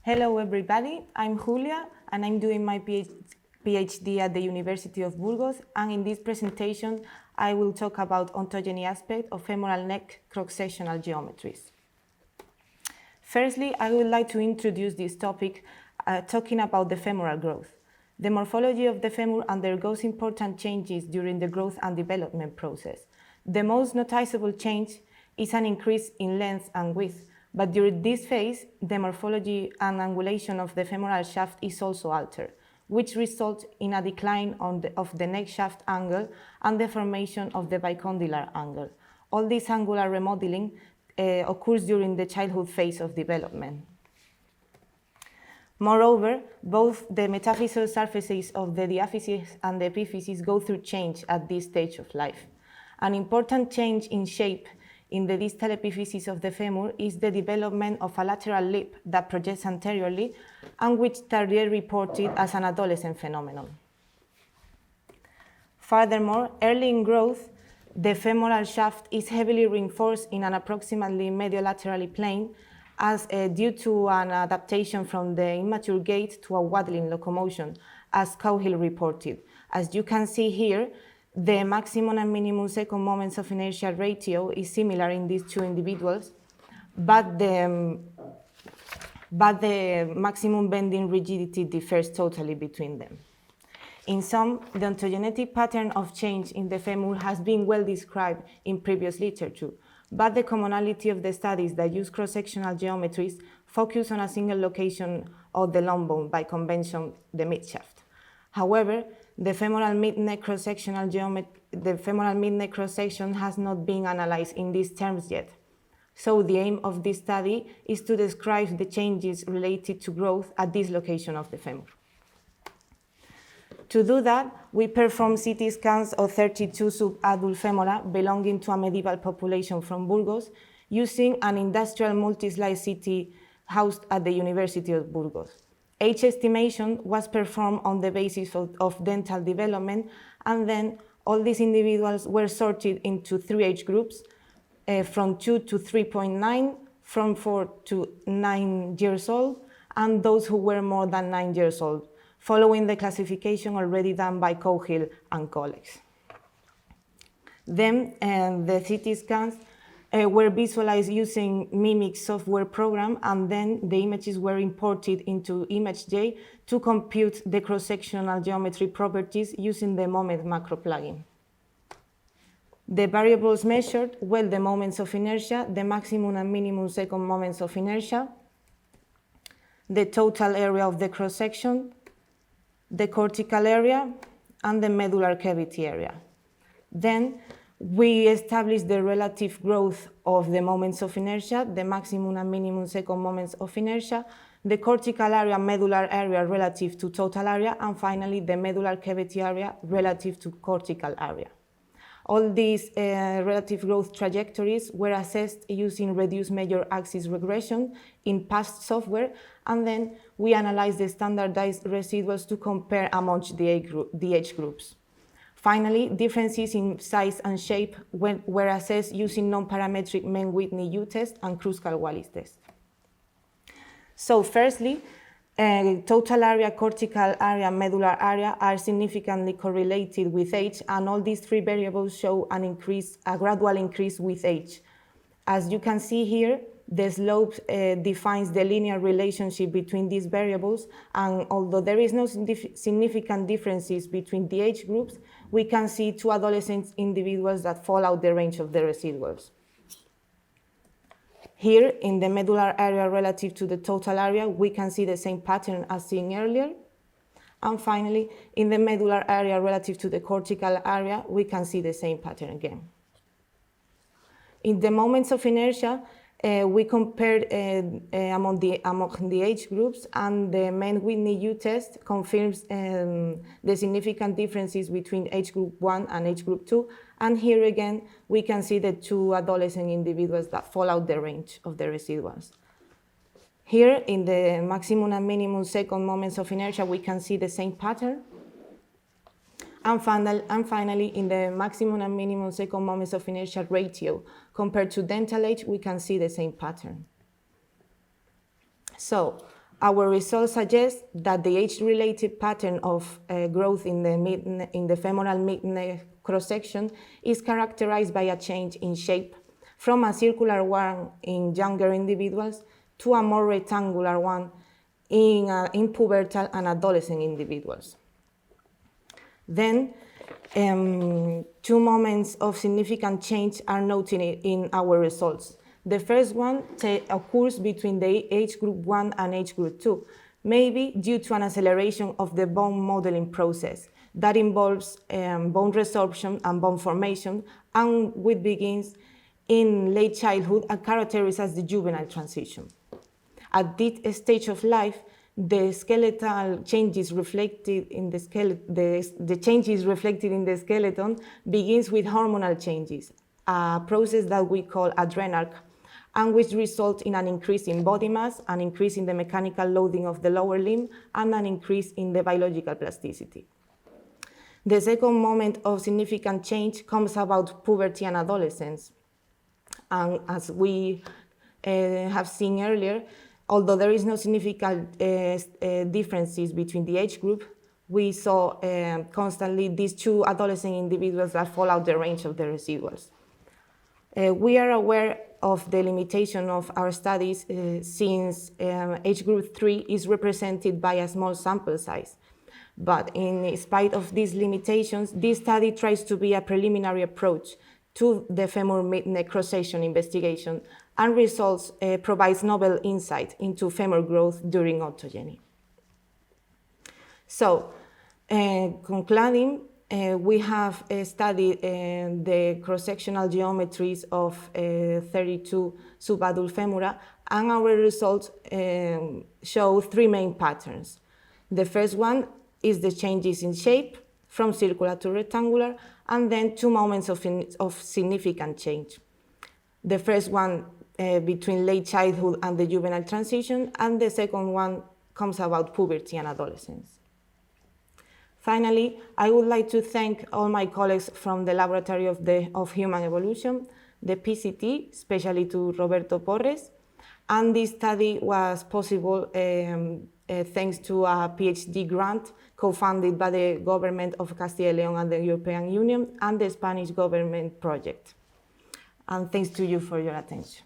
Hello everybody, I'm Julia and I'm doing my PhD at the University of Burgos, and in this presentation I will talk about ontogeny aspect of femoral neck cross-sectional geometries. Firstly, I would like to introduce this topic talking about the femoral growth. The morphology of the femur undergoes important changes during the growth and development process. The most noticeable change is an increase in length and width, but during this phase, the morphology and angulation of the femoral shaft is also altered, which results in a decline of the neck shaft angle and the formation of the bicondylar angle. All this angular remodeling occurs during the childhood phase of development. Moreover, both the metaphyseal surfaces of the diaphysis and the epiphysis go through change at this stage of life. An important change in shape in the distal epiphysis of the femur is the development of a lateral lip that projects anteriorly and which Tardieu reported as an adolescent phenomenon. Furthermore, early in growth, the femoral shaft is heavily reinforced in an approximately mediolaterally plane as due to an adaptation from the immature gait to a waddling locomotion, as Cowhill reported. As you can see here, the maximum and minimum second moments of inertia ratio is similar in these two individuals, but the maximum bending rigidity differs totally between them. In sum, the ontogenetic pattern of change in the femur has been well described in previous literature, but the commonality of the studies that use cross-sectional geometries focus on a single location of the long bone, by convention, the midshaft. However, the femoral mid-neck cross-section has not been analyzed in these terms yet. So the aim of this study is to describe the changes related to growth at this location of the femur. To do that, we perform CT scans of 32 sub-adult femora belonging to a medieval population from Burgos using an industrial multi-slice CT housed at the University of Burgos. Age estimation was performed on the basis of dental development, and then all these individuals were sorted into 3 age groups, from 2 to 3.9, from 4 to 9 years old, and those who were more than 9 years old, following the classification already done by Cowhill and colleagues. Then the CT scans were visualized using Mimic software program, and then the images were imported into ImageJ to compute the cross-sectional geometry properties using the Moment macro plugin. The variables measured were the moments of inertia, the maximum and minimum second moments of inertia, the total area of the cross-section, the cortical area, and the medullary cavity area. Then we established the relative growth of the moments of inertia, the maximum and minimum second moments of inertia, the cortical area, medullary area relative to total area, and finally the medullary cavity area relative to cortical area. All these relative growth trajectories were assessed using reduced major axis regression in past software, and then we analyzed the standardized residuals to compare amongst the age groups. Finally, differences in size and shape were assessed using non-parametric Mann-Whitney U test and Kruskal-Wallis test. So firstly, total area, cortical area, medullary area are significantly correlated with age, and all these 3 variables show a gradual increase with age. As you can see here, the slope defines the linear relationship between these variables, and although there is no significant differences between the age groups, we can see 2 adolescent individuals that fall out the range of the residuals. Here, in the medullary area relative to the total area, we can see the same pattern as seen earlier. And finally, in the medullary area relative to the cortical area, we can see the same pattern again. In the moments of inertia, we compared among the age groups, and the Mann-Whitney U test confirms the significant differences between age group 1 and age group 2. And here again, we can see the 2 adolescent individuals that fall out the range of the residuals. Here, in the maximum and minimum second moments of inertia, we can see the same pattern. And finally, in the maximum and minimum second moments of inertia ratio compared to dental age, we can see the same pattern. So Our results suggest that the age-related pattern of growth in the femoral mid-neck cross-section is characterized by a change in shape from a circular one in younger individuals to a more rectangular one in pubertal and adolescent individuals. Then, two moments of significant change are noted in our results. The first one occurs between the age group 1 and age group 2, maybe due to an acceleration of the bone modeling process that involves bone resorption and bone formation, and which begins in late childhood and characterizes as the juvenile transition. At this stage of life, the skeletal changes reflected in the skeleton begins with hormonal changes, a process that we call adrenarche, and which result in an increase in body mass, an increase in the mechanical loading of the lower limb, and an increase in the biological plasticity. The second moment of significant change comes about puberty and adolescence. And as we have seen earlier, although there is no significant differences between the age group, we saw constantly these two adolescent individuals that fall out the range of the residuals. We are aware of the limitation of our studies since age group 3 is represented by a small sample size. But in spite of these limitations, this study tries to be a preliminary approach to the femur mid-neck cross-section investigation, and results provides novel insight into femur growth during ontogeny. So, concluding, we have studied the cross-sectional geometries of 32 subadult femora, and our results show three main patterns. The first one is the changes in shape from circular to rectangular, and then two moments of significant change. The first one between late childhood and the juvenile transition, and the second one comes about puberty and adolescence. Finally, I would like to thank all my colleagues from the Laboratory of Human Evolution, the PCT, especially to Roberto Porres, and this study was possible thanks to a PhD grant co-funded by the government of Castilla y León and the European Union and the Spanish government project. And thanks to you for your attention.